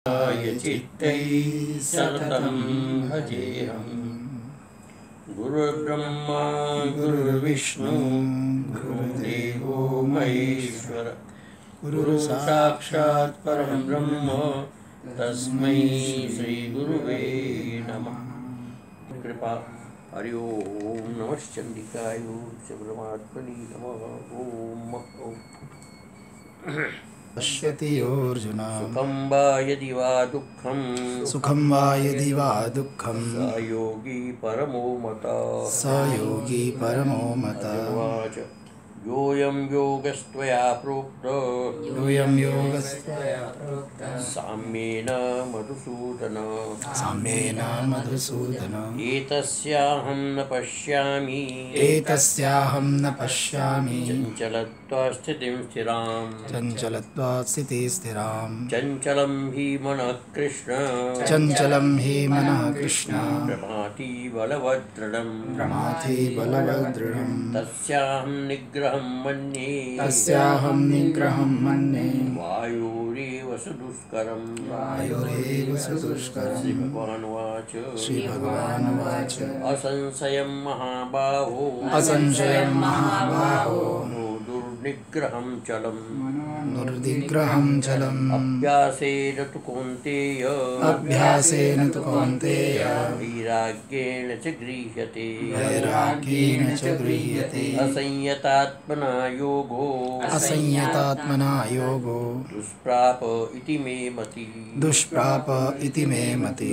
चित्तैः सततं भजेऽहम्। गुरुर्ब्रह्मा गुरुर्विष्णु गुरुर्देवो महेश्वर गुरुसाक्षात् परं ब्रह्म तस्मै श्रीगुरुवे नमः। कृपा हरि ओम नमः चंडिकाय परमात्मने नमः। ओम पश्यति योऽर्जुन सुखं वा यदि वा दुःखं स योगी परमो मतः। उवाच योऽयं योगस्त्वया प्रोक्तः साम्येन मधुसूदन एतस्याहं न पश्यामि चञ्चलत्वात् स्थितिं स्थिराम् चञ्चलं हि मनः कृष्ण प्रमाथि बलवद्दृढम् तस्याहं निग्रहं मन्ये वायुरेव सुदुष्करम्। श्रीभगवान् उवाच असंशयं महाबाहो दुर्निग्रहं चलम् अभ्यासेन तु कौन्तेय वैराग्येण च गृह्यते असंयतात्मना योगो दुष्प्राप इति मे मतिः।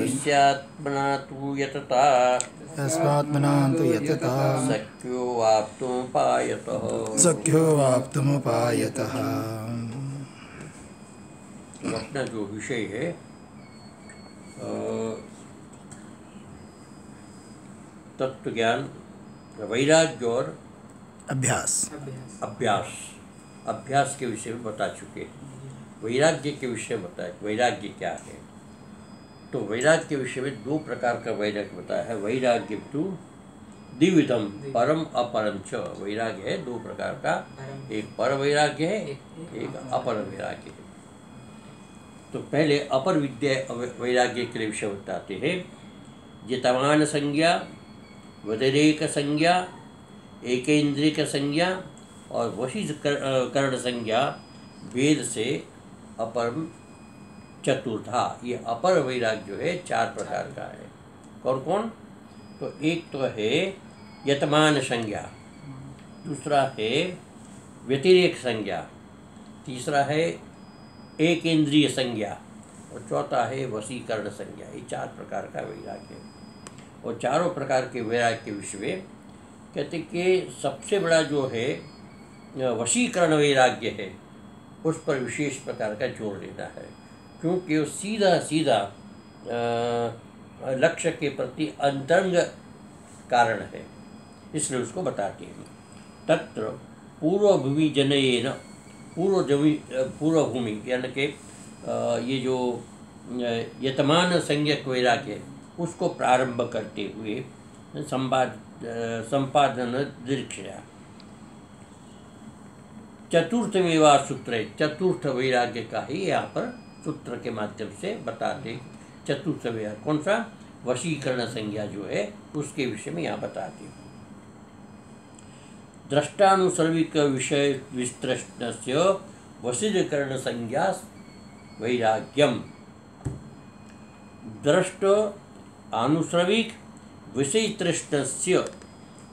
यस्यात्मना तु यतता शक्यो वाप्तुमुपायतः। अपना जो विषय है तत्व ज्ञान, वैराग्य और अभ्यास के विषय में बता चुके हैं। वैराग्य के विषय में बताया वैराग्य क्या है। तो वैराग्य के विषय में दो प्रकार का वैराग्य बताया है। वैराग्य तो द्विविधम परम अपरम च। वैराग्य है दो प्रकार का, एक पर वैराग्य है, एक अपर वैराग्य है। तो पहले अपर विद्या वैराग्य के लिए विषय बताते हैं। जितमान संज्ञा, वदिरेक संज्ञा, एकेन्द्रियक संज्ञा और वशीकरण संज्ञा वेद से अपरम चतुर्था। ये अपर वैराग्य जो है चार प्रकार का है। कौन कौन? तो एक तो है यतमान संज्ञा, दूसरा है व्यतिरेक संज्ञा, तीसरा है एक इंद्रिय संज्ञा और चौथा है वशीकरण संज्ञा। ये चार प्रकार का वैराग्य है। और चारों प्रकार के वैराग्य के विषय में कहते कि सबसे बड़ा जो है वशीकरण वैराग्य है, उस पर विशेष प्रकार का जोर देना है, क्योंकि वो सीधा लक्ष्य के प्रति अंतरंग कारण है, इसलिए उसको बताते हैं। तत्र पूर्वभूमि जनयेन, पूर्वभूमि यानी कि ये जो यतमान संज्ञक वैराग्य है उसको प्रारंभ करते हुए संपादन दीक्षा चतुर्थमेवा सूत्र, चतुर्थ वैराग्य का ही यहाँ पर सूत्र के माध्यम से बताते। चतुर्थ वैराग्य कौन सा? वशीकरण संज्ञा जो है उसके विषय में यहाँ बताते हैं। द्रष्टानुसर्विक विषय विस्तृष्टस्य वशीकरण संज्ञा वैराग्यम। दृष्ट आनुश्रविक विषय तृष्णस्य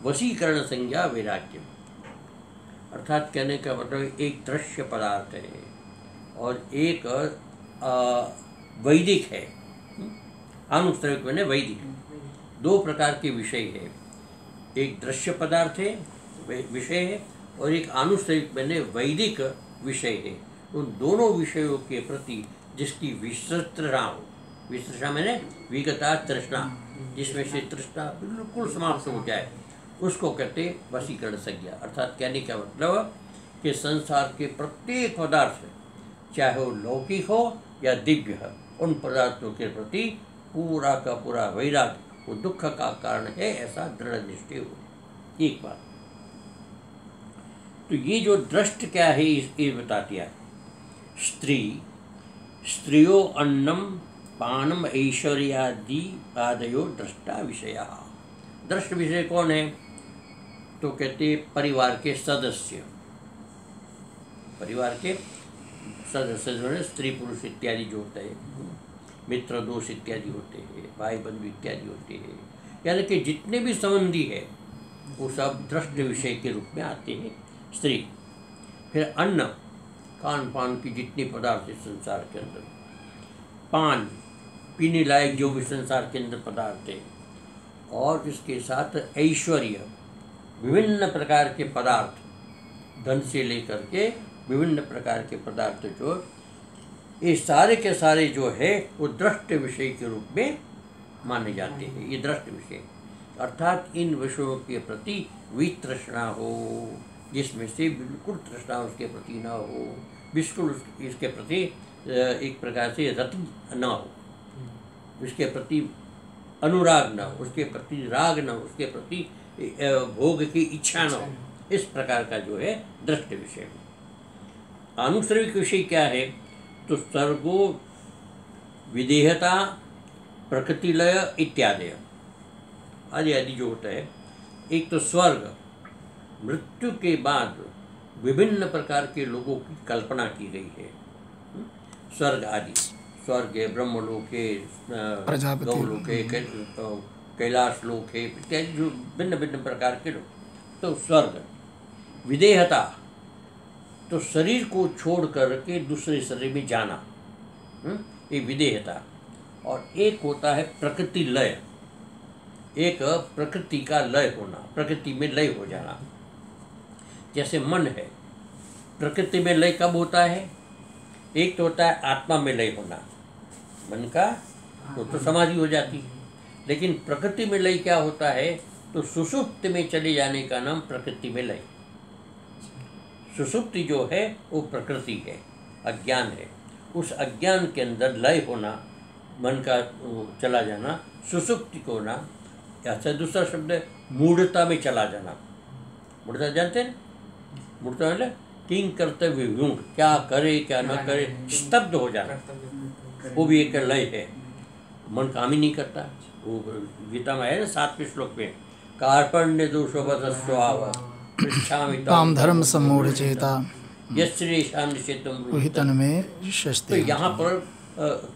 वशीकरण संज्ञा वैराग्यम। अर्थात कहने का मतलब एक दृश्य पदार्थ है और एक वैदिक है। आनुश्रविक मैंने वैदिक, दो प्रकार के विषय है। एक दृश्य पदार्थ है, विषय है, और एक आनुश्रविक मैंने वैदिक विषय है। उन दोनों विषयों के प्रति जिसकी विस्तृष्णा हो, विस्तृष्णा मैंने विगता तृष्णा, जिसमें से तृष्णा बिल्कुल समाप्त हो जाए, उसको कहते वशीकरण संज्ञा। अर्थात कहने का मतलब कि संसार के प्रत्येक पदार्थ, चाहे वो लौकिक हो या दिव्य हो, उन पदार्थों के प्रति पूरा का पूरा वैराग्य वो दुख का कारण है, ऐसा दृढ़ निश्चय हो। एक बात। तो ये जो दृष्ट क्या है ये बता दिया। स्त्री स्त्रियो अन्नम पानम ऐश्वर्यादि आदयो दृष्टा विषया। दृष्ट विषय कौन है? तो कहते परिवार के सदस्य, परिवार के सदस्य जो है स्त्री पुरुष इत्यादि जो होते हैं, मित्र दोष इत्यादि होते हैं, भाई बंधु इत्यादि होते हैं, यानी कि जितने भी संबंधी है वो सब दृष्ट विषय के रूप में आते हैं स्त्री। फिर अन्न, खान पान की जितने पदार्थ है संसार के अंदर, पान पीने लायक जो भी संसार के अंदर पदार्थ है, और इसके साथ ऐश्वर्य, विभिन्न प्रकार के पदार्थ, धन से लेकर के विभिन्न प्रकार के पदार्थ जो ये सारे के सारे जो है वो दृष्ट विषय के रूप में माने जाते हैं। ये दृष्ट विषय अर्थात इन विषयों के प्रति वितृष्णा हो, जिसमें से बिल्कुल तृष्णा उसके प्रति ना हो, बिल्कुल इसके प्रति एक प्रकार से रति ना हो, उसके प्रति अनुराग ना हो, उसके प्रति राग ना हो, उसके प्रति भोग की इच्छा न हो, इस प्रकार का जो है दृष्ट विषय। आनुसर्गिक विषय क्या है? तो सर्गो विदेहता प्रकृतिलय इत्यादि आदि आदि जो होता है। एक तो स्वर्ग, मृत्यु के बाद विभिन्न प्रकार के लोगों की कल्पना की गई है। स्वर्ग आदि, स्वर्ग है, ब्रह्मलोक है, गौलोक है, कैलाश लोक है इत्यादि, जो भिन्न भिन्न प्रकार के लोग। तो स्वर्ग, विदेहता तो शरीर को छोड़ करके दूसरे शरीर में जाना, ये विदेहता। और एक होता है प्रकृति लय, एक प्रकृति का लय होना, प्रकृति में लय हो जाना। जैसे मन है, प्रकृति में लय कब होता है? एक तो होता है आत्मा में लय होना, मन का तो समाधि हो जाती है। लेकिन प्रकृति में लय क्या होता है? तो सुषुप्ति में चले जाने का नाम प्रकृति में लय। सुषुप्ति जो है वो प्रकृति है, अज्ञान है। उस अज्ञान के अंदर लय होना, मन का चला जाना, सुषुप्ति को ना, अच्छा दूसरा शब्द है मूढ़ता में चला जाना। मूढ़ता जानते हैं? मूढ़ता मतलब किंग कर्तव्य विमूढ़, क्या करे क्या न करे, स्तब्ध हो जाना, वो भी एक लय है। मन काम ही नहीं करता। वो गीता में है ना 7वें श्लोक में, कार्पण्य दोषोपतस्वाव पृच्छामि ताम धर्म सम्मूढ़ चेता यश्रेषां निषेधं विहितन में तो शस्ते। यहाँ पर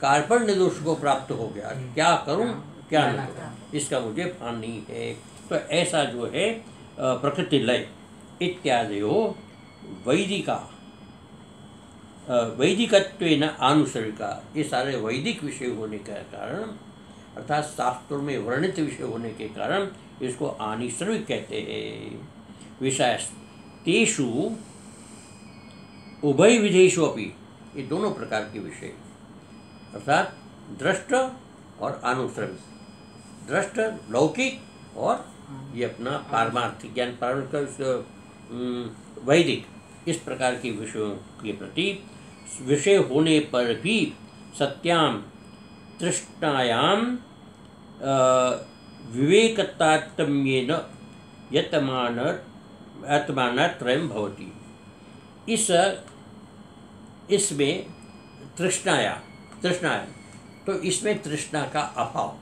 कार्पण्य दोष को प्राप्त हो गया, क्या करूं क्या न करूं, इसका मुझे भान नहीं है। तो ऐसा जो है प्रकृति लय इत्यादि हो वैदिका, वैदिकत्वेन आनुसर्गिका, ये सारे वैदिक विषय होने के कारण, अर्थात शास्त्रों में वर्णित विषय होने के कारण इसको आनुसर्गिक कहते हैं। विषय तेषु उभय विधेषु अपि, ये दोनों प्रकार के विषय, अर्थात दृष्ट और आनुसर्गिक। दृष्ट लौकिक और ये अपना पारमार्थिक ज्ञान, पारमार्थिक वैदिक, इस प्रकार के विषयों के प्रति विषय होने पर भी सत्याम तृष्णायाम विवेकतारतम्येन यतमानत्रयं भवति। इसमें तृष्णाया तो इसमें तृष्णा का अभाव,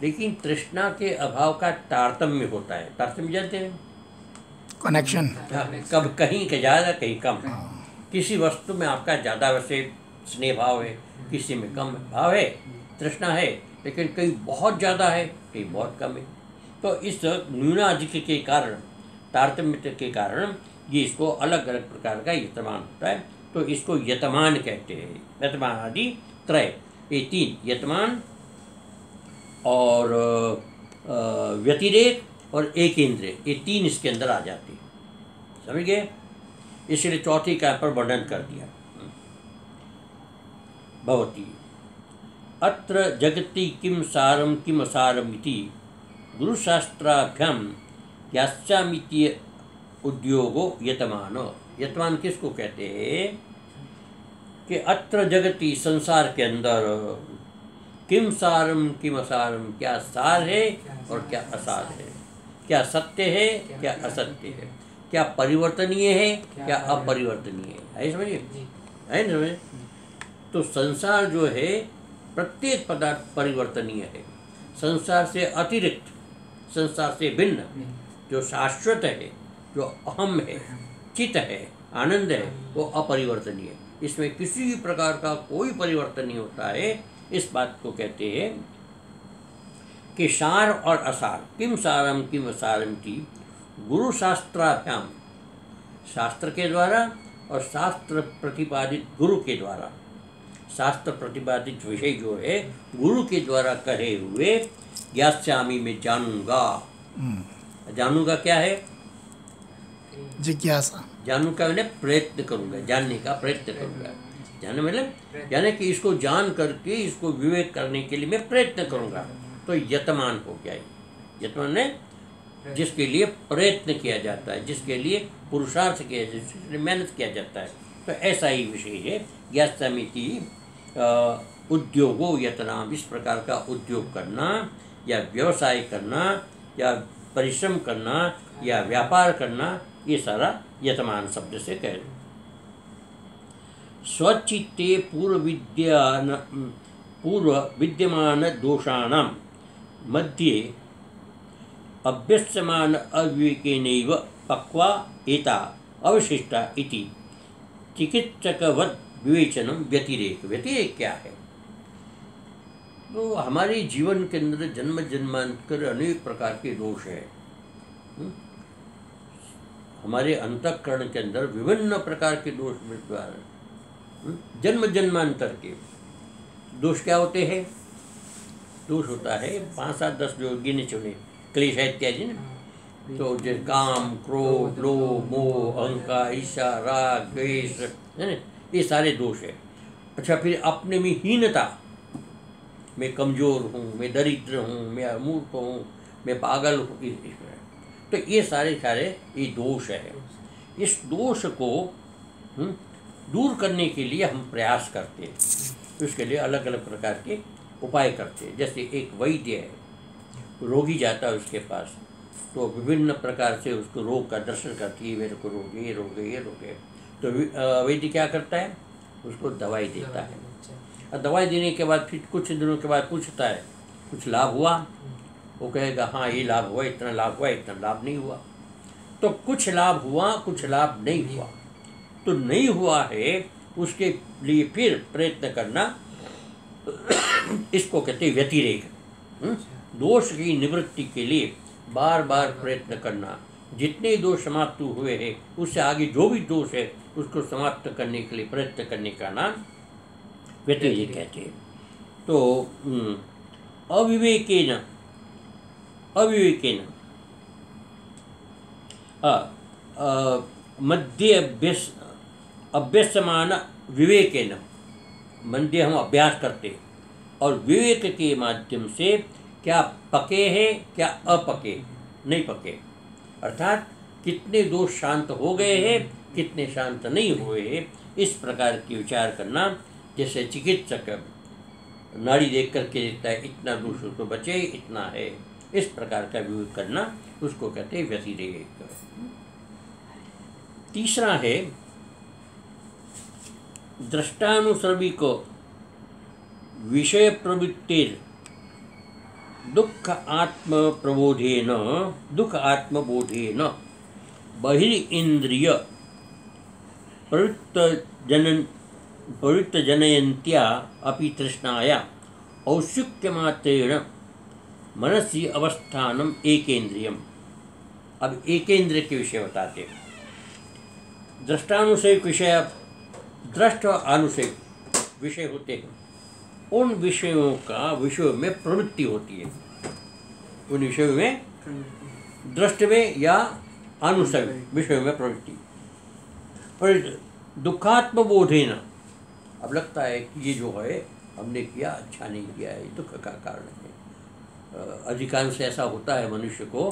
लेकिन तृष्णा के अभाव का तारतम्य होता है। तारतम्य जानते हैं? कनेक्शन। कब कहीं का ज़्यादा कहीं कम है। किसी वस्तु में आपका ज़्यादा वैसे स्नेह भाव है, किसी में कम भाव है, तृष्णा है, लेकिन कहीं बहुत ज़्यादा है, कहीं बहुत कम है। तो इस न्यूनाधिक के कारण, तारतम्य के कारण ये इसको अलग अलग प्रकार का यतमान होता है। तो इसको यतमान कहते हैं। यतमान आदि त्रय, ये तीन, यतमान और व्यतिरेक और एक इंद्रिय, ये तीन इसके अंदर आ जाते हैं। समझ गए? इसलिए चौथी का पर वर्णन कर दिया। भवती अत्र जगति किम सारम किम असारम इति गुरुशास्त्राभ्याम यास्यामिति उद्योगो यतमान। यतमान किसको कहते हैं? कि अत्र जगति, संसार के अंदर, किम सारम किम असारम, क्या सार है और क्या असार है, क्या सत्य है क्या असत्य है, क्या परिवर्तनीय है क्या अपरिवर्तनीय है। समझिए, है ना? समझ तो संसार जो है प्रत्येक पदार्थ परिवर्तनीय है। संसार से अतिरिक्त, संसार से भिन्न जो शाश्वत है, जो अहम है, चित है, आनंद है, वो अपरिवर्तनीय है। इसमें किसी भी प्रकार का कोई परिवर्तन नहीं होता है। इस बात को कहते हैं कि सार और असार, किम सारम किम असारम की गुरु शास्त्राभ्याम, शास्त्र के द्वारा और शास्त्र प्रतिपादित गुरु के द्वारा, शास्त्र प्रतिपादित विषय जो है गुरु के द्वारा कहे हुए ज्ञास्यामि में जानूंगा। जानूंगा क्या है? जिज्ञासा। जानू का मैंने प्रयत्न करूंगा, जानने का प्रयत्न करूंगा। जानने मतलब यानी कि इसको जान करके इसको विवेक करने के लिए मैं प्रयत्न करूंगा। तो यतमान हो गया। यतमान ने जिसके लिए प्रयत्न किया जाता है, जिसके लिए पुरुषार्थ किया जाता है, जिसके लिए मेहनत किया जाता है, तो ऐसा ही विषय है ज्ञास्यामिति उद्योगो यतनाम। इस प्रकार का उद्योग करना या व्यवसाय करना या परिश्रम करना या व्यापार करना, ये सारा यतमान शब्द से कह रहे। स्वचित्ते पूर्व विद्यमान दोषाणां मध्ये अभ्यस्यमान अविवेकेनैव पक्वा एता अवशिष्टा इति चिकित्सकवत् विवेचनम। व्यतिरेक, व्यतिरेक क्या है? तो हमारे जीवन के अंदर जन्म जन्मांतर अनेक प्रकार के दोष हैं। हमारे अंतःकरण के अंदर विभिन्न प्रकार के दोष विद्यमान हैं। जन्म जन्मांतर के दोष क्या होते हैं? दोष होता है 5, 7, 10 जो गिने चुने क्लेश है इत्यादि ना। तो जो काम, क्रोध, लोभ, मोह, अहंकार, ईर्ष्या, राग, द्वेष, है ना, ये सारे दोष है। अच्छा, फिर अपने में हीनता, मैं कमज़ोर हूँ, मैं दरिद्र हूँ, मैं मूर्ख हूँ, मैं पागल हूँ, तो ये सारे ये दोष है। इस दोष को दूर करने के लिए हम प्रयास करते हैं। तो इसके लिए अलग अलग प्रकार के उपाय करते हैं। जैसे एक वैद्य है, रोगी जाता है उसके पास, तो विभिन्न प्रकार से उसको रोग का दर्शन करती है, मेरे को रोग है, ये रोग है, ये रोग है। तो वैद्य क्या करता है? उसको दवाई देता है। और दवाई देने के बाद फिर कुछ दिनों के बाद पूछता है कुछ लाभ हुआ? वो कहेगा हाँ ये लाभ हुआ, इतना लाभ हुआ, इतना लाभ नहीं हुआ। तो कुछ लाभ हुआ, कुछ लाभ नहीं हुआ। तो नहीं हुआ है उसके लिए फिर प्रयत्न करना, इसको कहते हैं व्यतिरेक। दोष की निवृत्ति के लिए बार बार प्रयत्न करना। जितने दोष समाप्त हुए हैं उससे आगे जो भी दोष है उसको समाप्त करने के लिए प्रयत्न करने का नाम व्यतिरेक कहते हैं। तो अविवेकेन मध्य अभ्यस्यमान विवेकेन, मध्य हम अभ्यास करते और विवेक के माध्यम से क्या पके हैं, क्या अपके नहीं पके, अर्थात कितने दोष शांत हो गए हैं, कितने शांत नहीं हुए हैं, इस प्रकार की विचार करना। जैसे चिकित्सक नाड़ी देख करके देखता है इतना दोष उसको बचे, इतना है, इस प्रकार का विवेक करना उसको कहते हैं व्यतिरेक। तीसरा है दृष्टानुसर्विक विषय प्रवृत्तिर दुख आत्मबोधेन बहिर्इंद्रिय प्रवृत्तजनयन्त्या अपि तृष्णाया औत्सुक्यमात्रेण मनसि अवस्थानम एकेन्द्रियम। अब एकेन्द्रिय के विषय बताते हैं। दृष्टानुषयिक विषय, दृष्ट और अनुषयिक विषय होते हैं। उन विषयों का विषयों में प्रवृत्ति होती है, उन विषयों में दृष्ट में या अनुषय विषयों में प्रवृत्ति। और दुखात्म बोधेन, अब लगता है कि ये जो है हमने किया अच्छा नहीं किया है, दुख का कारण है। अधिकांश ऐसा होता है मनुष्य को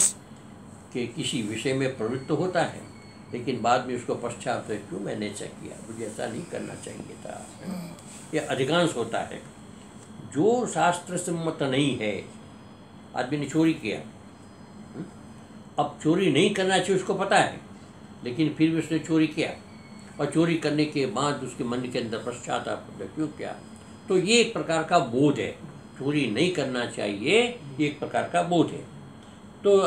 कि किसी विषय में प्रवृत्त होता है लेकिन बाद में उसको पश्चाताप है, क्यों मैंने ऐसा किया, मुझे ऐसा नहीं करना चाहिए था। ये अधिकांश होता है। जो शास्त्र सम्मत नहीं है, आदमी ने चोरी किया, अब चोरी नहीं करना चाहिए उसको पता है, लेकिन फिर भी उसने चोरी किया, और चोरी करने के बाद उसके मन के अंदर पश्चाताप होता है, क्यों क्या? तो ये एक प्रकार का बोध है, चोरी नहीं करना चाहिए, ये एक प्रकार का बोध है। तो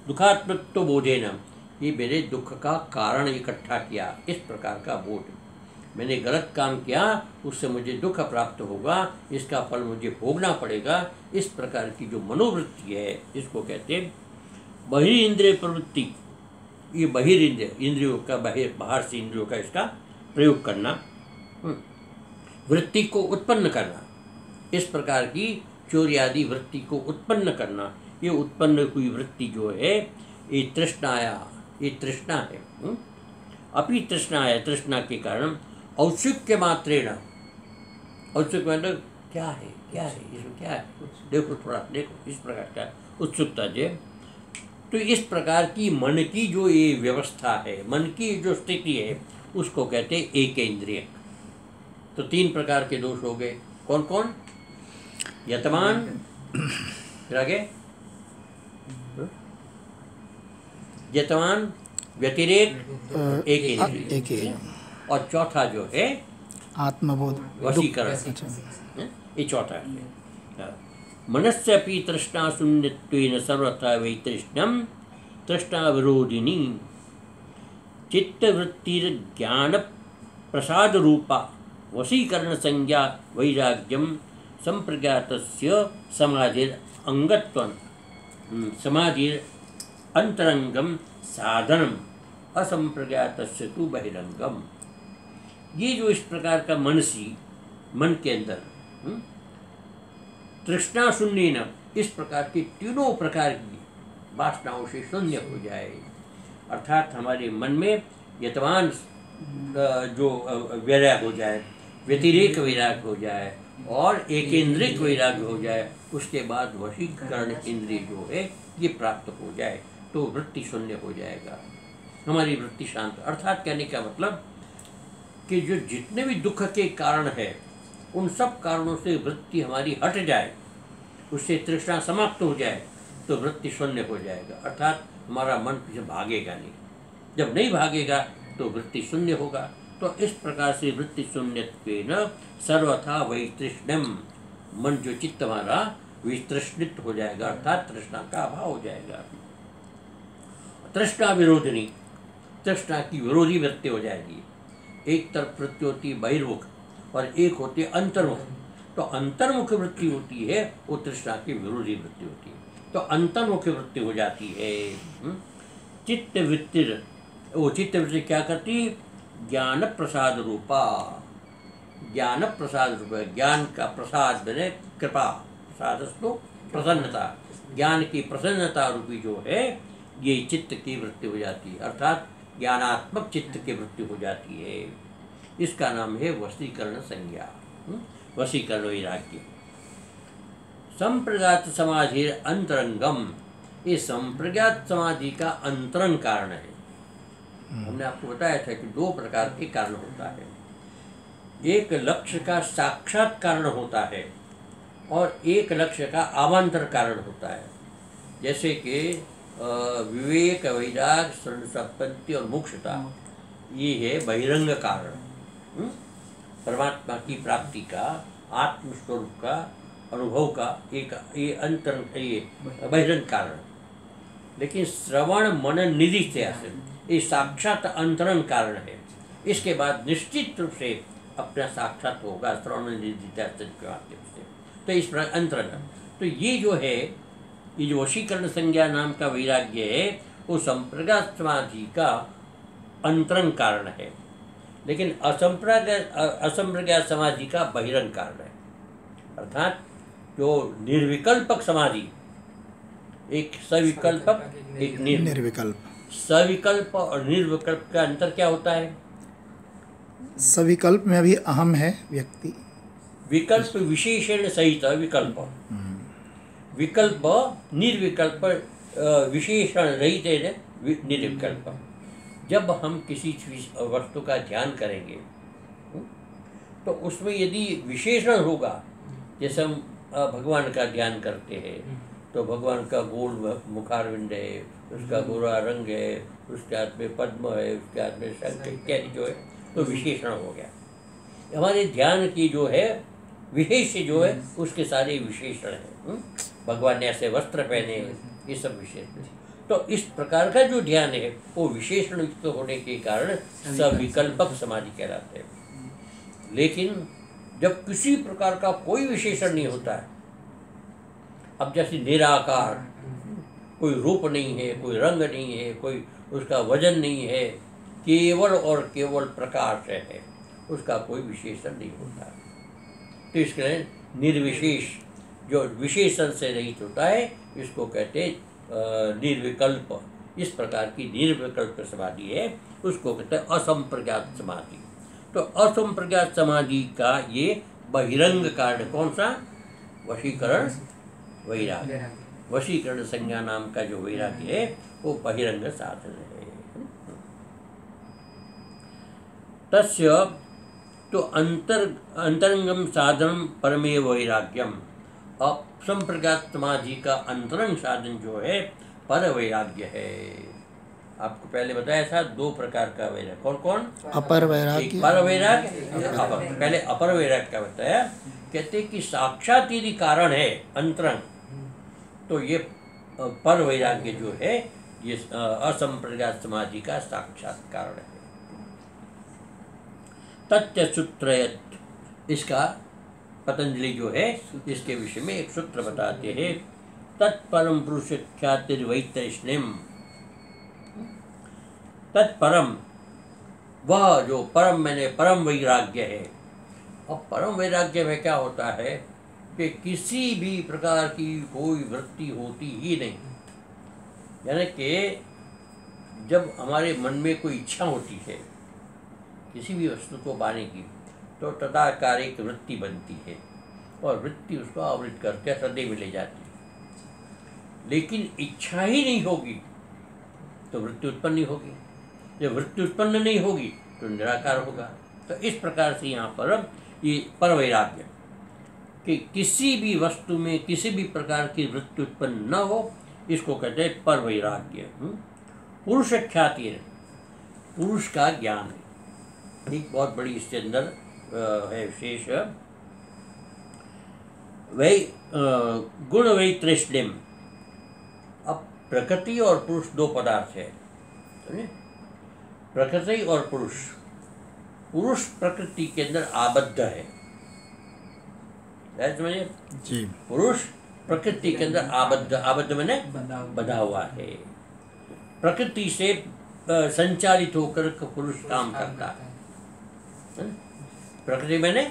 दुखात्मक तो बोधे न, ये मेरे दुख का कारण इकट्ठा किया, इस प्रकार का बोध। मैंने गलत काम किया, उससे मुझे दुख प्राप्त होगा, इसका फल मुझे भोगना पड़ेगा, इस प्रकार की जो मनोवृत्ति है, इसको कहते हैं बहिर्इंद्रिय प्रवृत्ति। ये बहिर्इंद्रिय, इंद्रियों का बाहर से इंद्रियों का इसका प्रयोग करना, वृत्ति को उत्पन्न करना, इस प्रकार की चोरी आदि वृत्ति को उत्पन्न करना। ये उत्पन्न हुई वृत्ति जो है ये तृष्णाया, ये तृष्णा है। अपनी तृष्णा है, तृष्णा के कारण औत्सुक्य मात्रेण, औत्सुक्य मतलब क्या है, क्या है इसमें, क्या है, देखो थोड़ा देखो, इस प्रकार का उत्सुकता जो। तो इस प्रकार की मन की जो ये व्यवस्था है, मन की जो स्थिति है, उसको कहते हैं एक इंद्रिय। तो 3 प्रकार के दोष हो गए, कौन कौन? यतमान, फिर आगे यतमान, व्यतिरेक, एक इंद्रिय, और चौथा जो है आत्मबोध, वशीकरण, ये चौथा है। मनस्यपि तृष्णा शून्यत्वेन सर्वथा वैतृष्ण्यं तृष्णा विरोधिनी चित्तवृत्तिर्ज्ञान प्रसाद रूपा वशीकरण संज्ञा वैराग्यम संप्रज्ञातस्य समाधिर अंगत्वं समाधिर अंतरंगम साधनम असंप्रज्ञातस्य तु बहिरंगम। ये जो इस प्रकार का मन के अंदर तृष्णा शून्य न, इस प्रकार की तीनों प्रकार की वासनाओं से शून्य हो जाए, अर्थात हमारे मन में यतमान जो वैराग हो जाए, व्यतिरेक वैराग हो जाए और एकेंद्रिक वैराग हो जाए, उसके बाद वशीकरण इंद्रिय जो है ये प्राप्त हो जाए, तो वृत्ति शून्य हो जाएगा, हमारी वृत्ति शांत। अर्थात कहने का मतलब कि जो जितने भी दुख के कारण है, उन सब कारणों से वृत्ति हमारी हट जाए, उससे तृष्णा समाप्त हो जाए, तो वृत्ति शून्य हो जाएगा, अर्थात हमारा मन पीछे भागेगा नहीं। जब नहीं भागेगा तो वृत्ति शून्य होगा। तो इस प्रकार से वृत्ति शून्यत्वेन सर्वथा वैतृष्ण्यम, मन जो चित्त हमारा वितृष्णित हो जाएगा, अर्थात तृष्णा का अभाव हो जाएगा। तृष्णा विरोधिनी, तृष्णा की विरोधी वृत्ति हो जाएगी। एक तरफ वृत्ति होती है बहिर्मुख और एक होती है अंतर्मुख। तो अंतर्मुख वृत्ति होती है वो तृष्णा की विरोधी वृत्ति होती है, तो अंतर्मुख वृत्ति हो जाती है। चित्त वृत्ति, वो चित्त वृत्ति क्या करती? ज्ञान प्रसाद रूपा, ज्ञान प्रसाद रूपा, ज्ञान का प्रसाद बने कृपा, प्रसादस्तु प्रसन्नता, ज्ञान की प्रसन्नता रूपी जो है ये चित्त की वृत्ति हो जाती है, अर्थात ज्ञानात्मक चित्त की वृत्ति हो जाती है। इसका नाम है वशीकरण संज्ञा, वशीकरण वैराग्य। संप्रज्ञात समाधि अंतरंगम, ये संप्रज्ञात समाधि का अंतरंग कारण है। हमने आपको बताया था कि 2 प्रकार के कारण होता है, एक लक्ष्य का साक्षात कारण होता है और एक लक्ष्य का अवान्तर कारण होता है। जैसे कि विवेक, वैराग, शरण संपत्ति और मोक्षता, ये है बहिरंग कारण, परमात्मा की प्राप्ति का, आत्मस्वरूप का अनुभव का एक ये अंतर, ये बहिरंग कारण। लेकिन श्रवण मनन निधिध्यासन ये साक्षात अंतरंग कारण है। इसके बाद निश्चित रूप से अपना साक्षात होगा श्रवण निधिध्यासन के माध्यम से। तो इस प्रकार अंतरंग, तो ये जो है, ये जो वशीकरण संज्ञा नाम का वैराग्य है वो संप्रज्ञात समाधि का अंतरंग कारण है, लेकिन असंप्रज्ञात समाधि का बहिरंग कारण है। अर्थात जो निर्विकल्पक समाधि, एक सविकल्पक एक निर्विकल्प। सविकल्प और निर्विकल्प का अंतर क्या होता है? सविकल्प में अभी अहम है व्यक्ति, विकल्प विशेषण सहित विकल्प, विकल्प निर्विकल्प विशेषण रहित है निर्विकल्प। जब हम किसी वस्तु का ध्यान करेंगे तो उसमें यदि विशेषण होगा, जैसे हम भगवान का ध्यान करते हैं तो भगवान का गोल मुखारविंद है, उसका गोरा रंग है, उसके हाथ में पद्म है, उसके हाथ में शंख इत्यादि जो है तो विशेषण हो गया। हमारे ध्यान की जो है विशेष जो है उसके सारे विशेषण हैं। भगवान ने ऐसे वस्त्र पहने, ये सब विशेषण। तो इस प्रकार का जो ध्यान है वो विशेषण युक्त होने के कारण सविकल्पक समाधि कहलाते हैं। लेकिन जब किसी प्रकार का कोई विशेषण नहीं होता है, अब जैसे निराकार, कोई रूप नहीं है, कोई रंग नहीं है, कोई उसका वजन नहीं है, केवल और केवल प्रकाश है, उसका कोई विशेषण नहीं होता। तो इसके लिए निर्विशेष, जो विशेषण से रहित होता है, इसको कहते हैं निर्विकल्प। इस प्रकार की निर्विकल्प समाधि है, उसको कहते हैं असंप्रज्ञात समाधि। तो असंप्रज्ञात समाधि का ये बहिरंग कारण कौन सा? वशीकरण वैराग्य। वशीकरण संज्ञा नाम का जो वैराग्य है वो बहिरंग साधन है। तस्य तो अंतरंगम साधन परमे वैराग्यम। असंप्रज्ञात समाधि का अंतरंग साधन जो है पर वैराग्य है। आपको पहले बताया था दो प्रकार का वैराग्य। कौन कौन? अपर वैराग्य, पर वैराग्य, पहले अपर वैराग्य का बताया। कहते कि साक्षात यदि कारण है अंतरंग, तो ये पर वैराग्य जो है ये असंप्रज्ञात समाधि का साक्षात कारण है। तथ्य सूत्रयत, इसका पतंजलि जो है इसके विषय में एक सूत्र बताते हैं। तत्परम पुरुष ख्यातिर्वैतरिष्णिम। तत्परम, वह जो परम, मैंने परम वैराग्य है। अब परम वैराग्य में क्या होता है कि किसी भी प्रकार की कोई वृत्ति होती ही नहीं। यानी कि जब हमारे मन में कोई इच्छा होती है किसी भी वस्तु को पाने की, तो तदाकार एक वृत्ति बनती है और वृत्ति उसको आवृत करके हृदय में ले जाती है। लेकिन इच्छा ही नहीं होगी तो वृत्ति उत्पन्न नहीं होगी। जब वृत्ति उत्पन्न नहीं होगी तो निराकार होगा। तो इस प्रकार से यहाँ पर ये पर वैराग्य कि किसी भी वस्तु में किसी भी प्रकार की वृत्ति उत्पन्न न हो, इसको कहते हैं पर वैराग्य। पुरुष ख्याति है, पुरुष का ज्ञान है। एक बहुत बड़ी इसके अंदर है विशेष वै गुण वैतृष्ण्यम। अब प्रकृति और पुरुष दो पदार्थ है, समझे? प्रकृति और पुरुष। पुरुष प्रकृति के अंदर आबद्ध है, समझे जी। पुरुष प्रकृति के अंदर आबद्ध, आबद्ध मैंने बंधा हुआ है। प्रकृति से संचालित होकर पुरुष काम करता है। प्रकृति मैंने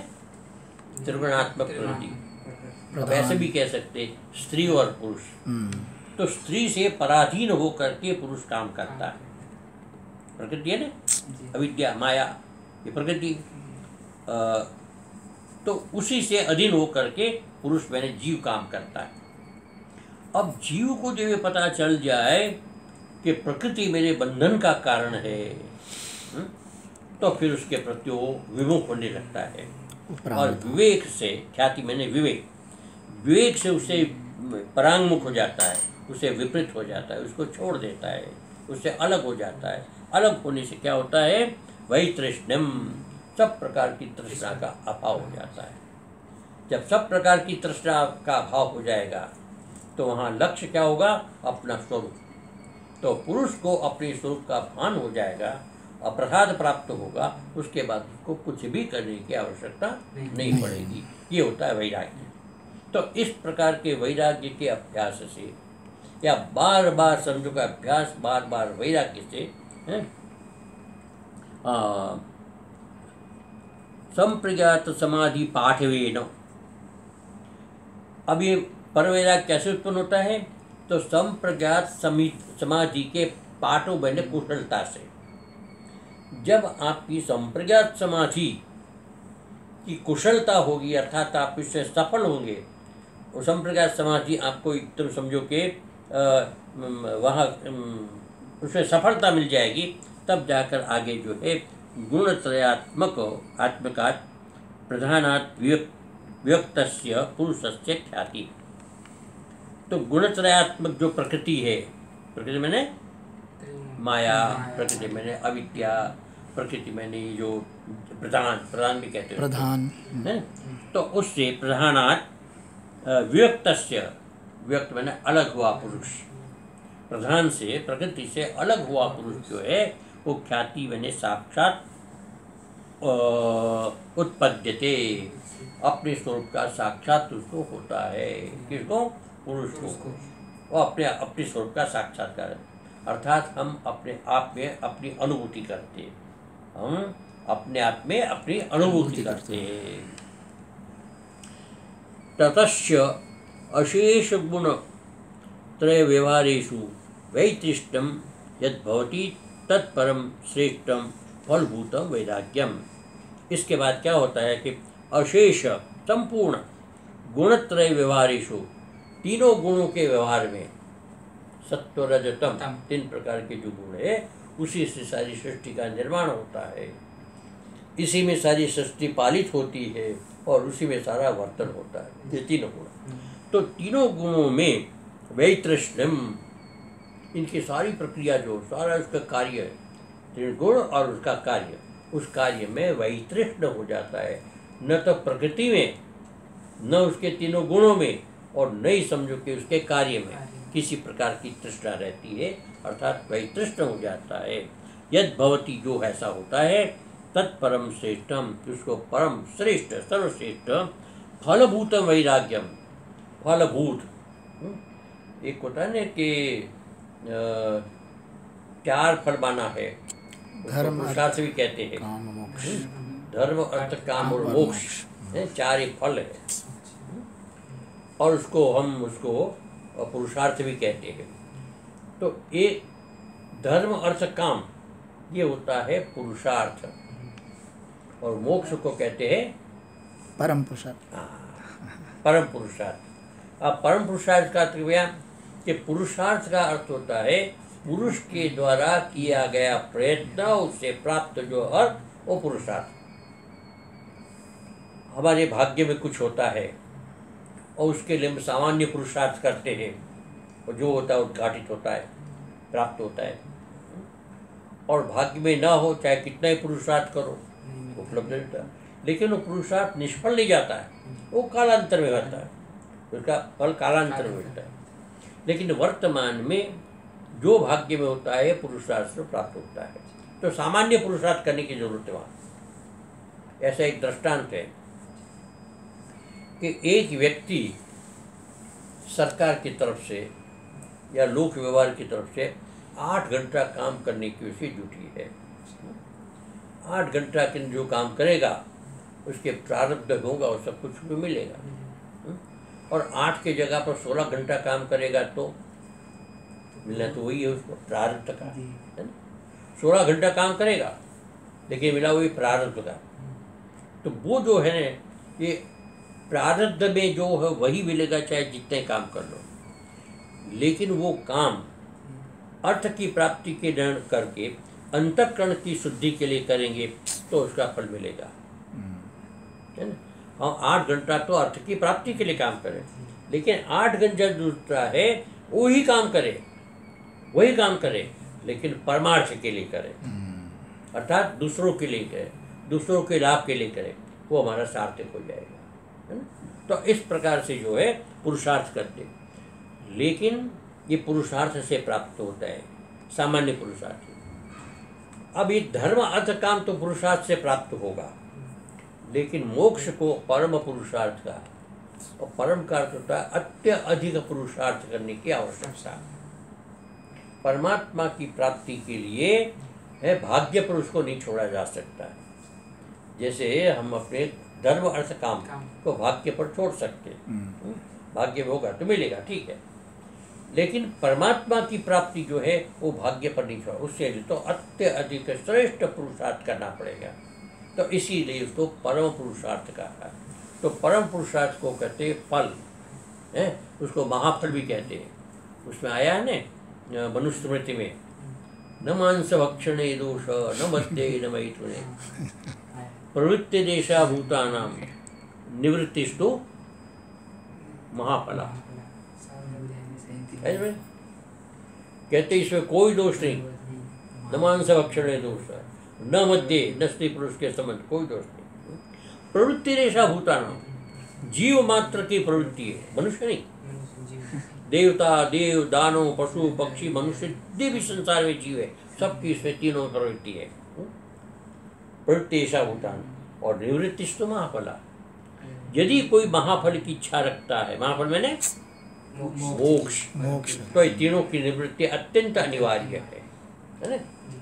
त्रिगुणात्मक प्रकृति। अब ऐसे भी कह सकते स्त्री और पुरुष। तो स्त्री से पराधीन होकर के पुरुष काम करता है। प्रकृति है ना, अविद्या माया, ये प्रकृति। तो उसी से अधीन होकर के पुरुष मैंने जीव काम करता है। अब जीव को जब ये पता चल जाए कि प्रकृति मेरे बंधन का कारण है, तो फिर उसके प्रति वो विमुख होने लगता है। और विवेक से, ख्याति मैंने विवेक, विवेक से उसे परांगमुख हो जाता है, उसे विपरीत हो जाता है, उसको छोड़ देता है, उससे अलग हो जाता है। अलग होने से क्या होता है? वही तृष्णम, सब प्रकार की तृष्णा का अभाव हो जाता है। जब सब प्रकार की तृष्णा का अभाव हो जाएगा तो वहाँ लक्ष्य क्या होगा? अपना स्वरूप। तो पुरुष को अपने स्वरूप का भान हो जाएगा, अप्रसाद प्राप्त होगा, उसके बाद उसको कुछ भी करने की आवश्यकता नहीं पड़ेगी। ये होता है वैराग्य। तो इस प्रकार के वैराग्य के अभ्यास से, या बार बार समझो का अभ्यास, बार बार वैराग्य से संप्रज्ञात समाधि पाठवेन। अब ये परवैराग्य कैसे उत्पन्न होता है? तो संप्रज्ञात समाधि के पाठों बने कुशलता से। जब आपकी संप्रज्ञात समाधि की कुशलता होगी, अर्थात आप इससे सफल होंगे, वो संप्रज्ञात समाधि आपको एकदम समझो कि वहाँ उसमें सफलता मिल जाएगी, तब जाकर आगे जो है गुणत्रयात्मक आत्मकात् प्रधानात् व्यक्तस्य पुरुषस्य ख्याति। तो गुणत्रयात्मक जो प्रकृति है, प्रकृति मैंने माया, प्रकृति मैंने अविद्या, प्रकृति मैंने जो प्रधान भी कहते हैं प्रधान है, तो उससे प्रधानात् विव्यक्तस्य, विव्यक्त मैंने अलग हुआ पुरुष, प्रधान से प्रकृति से अलग हुआ पुरुष जो है वो ख्याति मैंने साक्षात उत्पद्यते, अपने स्वरूप का साक्षात उसको होता है। किसको? पुरुष को। वो अपने अपने स्वरूप का साक्षात्कार है, अर्थात हम अपने आप में अपनी अनुभूति करते हैं, हम अपने आप में अपनी अनुभूति करते हैं। ततश्च अशेष गुण त्रय व्यवहारेषु वैतृष्टम यद्भवति तत्परम श्रेष्ठम फलभूतम वैराग्यम। इसके बाद क्या होता है कि अशेष संपूर्ण गुणत्रय व्यवहारेषु, तीनों गुणों के व्यवहार में, सत्व रज तम, तीन प्रकार के जो गुण है उसी से सारी सृष्टि का निर्माण होता है, इसी में सारी सृष्टि पालित होती है और उसी में सारा वर्तन होता है, ये तीनों गुण। तो तीनों गुणों में वैतृष्ण्यम, इनकी सारी प्रक्रिया जो सारा उसका कार्य है, तीन गुण और उसका कार्य, उस कार्य में वैतृष्ण हो जाता है, न तो प्रकृति में, न उसके तीनों गुणों में, और न ही समझो कि उसके कार्य में किसी प्रकार की तृष्णा रहती है, अर्थात वैतृष्ण हो जाता है। यद भवती, जो ऐसा होता है, तत्परम श्रेष्ठम, उसको परम श्रेष्ठ सर्वश्रेष्ठ फलभूतम वैराग्यम, फलभूत, एक होता है ना कि 4 फल माना है, धर्म पुरुषार्थ भी कहते हैं, काम मोक्ष, धर्म अर्थ काम और मोक्ष, 4 एक फल है, और उसको पुरुषार्थ भी कहते हैं। तो एक धर्म अर्थ काम ये होता है पुरुषार्थ, और मोक्ष को कहते हैं परम पुरुषार्थ। परम पुरुषार्थ। अब परम पुरुषार्थ का अर्थ क्या? कि पुरुषार्थ का अर्थ होता है पुरुष के द्वारा किया गया प्रयत्न, उससे प्राप्त जो अर्थ, वो पुरुषार्थ। हमारे भाग्य में कुछ होता है और उसके लिए हम सामान्य पुरुषार्थ करते हैं, और जो होता है उद्घाटित होता है, प्राप्त होता है। और भाग्य में ना हो, चाहे कितना ही पुरुषार्थ करो, उपलब्ध नहीं होता, लेकिन वो पुरुषार्थ निष्फल नहीं जाता है, वो कालांतर में होता है, उसका फल कालांतर में होता है। लेकिन वर्तमान में जो भाग्य में होता है पुरुषार्थ से प्राप्त होता है, तो सामान्य पुरुषार्थ करने की जरूरत है वहाँ। ऐसा एक दृष्टांत है कि एक व्यक्ति सरकार की तरफ से या लोक व्यवहार की तरफ से 8 घंटा काम करने की उसे ड्यूटी है। 8 घंटा के जो काम करेगा उसके प्रारब्ध होगा और सब कुछ भी मिलेगा। और 8 की जगह पर 16 घंटा काम करेगा तो मिलना तो वही है उसको, प्रारब्ध का, है ना। 16 घंटा काम करेगा लेकिन मिला वही प्रारब्ध का। तो वो जो है ना, ये प्रारब्ध में जो है वही मिलेगा, चाहे जितने काम कर लो। लेकिन वो काम अर्थ की प्राप्ति के निर्णय करके अंतःकरण की शुद्धि के लिए करेंगे तो उसका फल मिलेगा, है ना। हम 8 घंटा तो अर्थ की प्राप्ति के लिए काम करें, लेकिन 8 घंटा दूसरा है वही काम करे, लेकिन परमार्थ के लिए करें, अर्थात दूसरों के लिए करें, दूसरों के लाभ के लिए करें, वो हमारा सार्थक हो जाएगा, है ना। तो इस प्रकार से जो है पुरुषार्थ करते, लेकिन ये पुरुषार्थ से प्राप्त होता है, सामान्य पुरुषार्थ। अब ये धर्म अर्थ काम तो पुरुषार्थ से प्राप्त होगा, लेकिन मोक्ष को परम पुरुषार्थ का, और परम का अर्थ होता है अत्यधिक पुरुषार्थ करने की आवश्यकता। परमात्मा की प्राप्ति के लिए है भाग्य पर उसको नहीं छोड़ा जा सकता है। जैसे हम अपने धर्म अर्थ काम को भाग्य पर छोड़ सकते हैं, भाग्य में होगा तो मिलेगा, ठीक है, लेकिन परमात्मा की प्राप्ति जो है वो भाग्य पर नहीं छोड़ा, उससे तो अत्यधिक श्रेष्ठ पुरुषार्थ करना पड़ेगा। तो इसीलिए उसको परम पुरुषार्थ कहा है। तो परम पुरुषार्थ को कहते हैं फल, है, उसको महाफल भी कहते हैं। उसमें आया है ना मनुस्मृति में, न मांस भक्षणे दोष न मद्ये न मैथुने प्रवृत्ति देशा भूतानाम निवृत्तिस्तु महाफला। है ना? कहते इसमें कोई दोष नहीं, न मांस भक्षण दोष है, न मध्य न स्त्री पुरुष के संबंध, कोई दोष नहीं। प्रवृत्ति रेशा भूताना, जीव मात्र की प्रवृत्ति है, मनुष्य नहीं। देवता, देव, दानव, पशु, पक्षी, मनुष्य जितने भी संसार में जीव है, सबकी इसमें तीनों प्रवृत्ति है। प्रवृत्ति रेशा भूतान। और निवृत्तिस्तु महाफला, यदि कोई महाफल की इच्छा रखता है, महाफल मैंने मोक्ष, तो ये तीनों की निवृत्ति अत्यंत अनिवार्य है ना?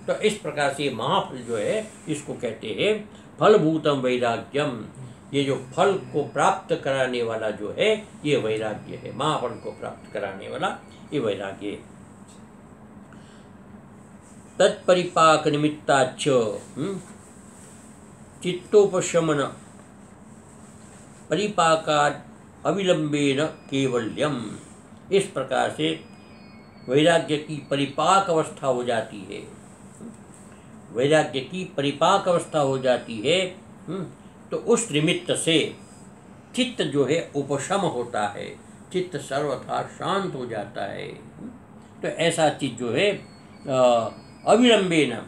तो इस प्रकार से महाफल जो है इसको कहते हैं फलभूतम वैराग्यम। ये जो फल को प्राप्त कराने वाला जो है ये वैराग्य है, महाफल को प्राप्त कराने वाला ये वैराग्य है। तत्परिपाक निमित्ताच चित्तोपशमन परिपाकाद अविलंबेन केवल्यम। इस प्रकार से वैराग्य की परिपाक अवस्था हो जाती है, वैराग्य की परिपाक अवस्था हो जाती है, तो उस निमित्त से चित्त जो है उपशम होता है, चित्त सर्वथा शांत हो जाता है। तो ऐसा चित्त जो है अविलंबेन,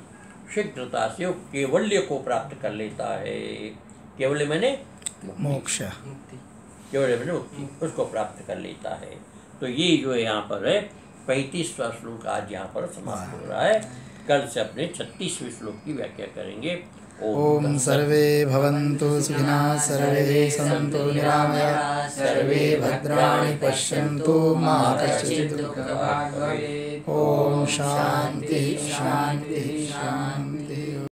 शीघ्रता से वो केवल्य को प्राप्त कर लेता है। केवल्य मैंने मोक्ष, केवल्य मैंने मुक्ति, उसको प्राप्त कर लेता है। तो ये जो है यहाँ पर है 35वां श्लोक आज यहाँ पर समाप्त हो रहा है। कल से अपने 36वें श्लोक की व्याख्या करेंगे। ओम सर्वे भवन्तु सुखिनः, सर्वे सन्तु निरामयाः, सर्वे भद्राणि पश्यन्तु, मा कश्चित् दुःखभाग् भवेत्। ओम शांति शांति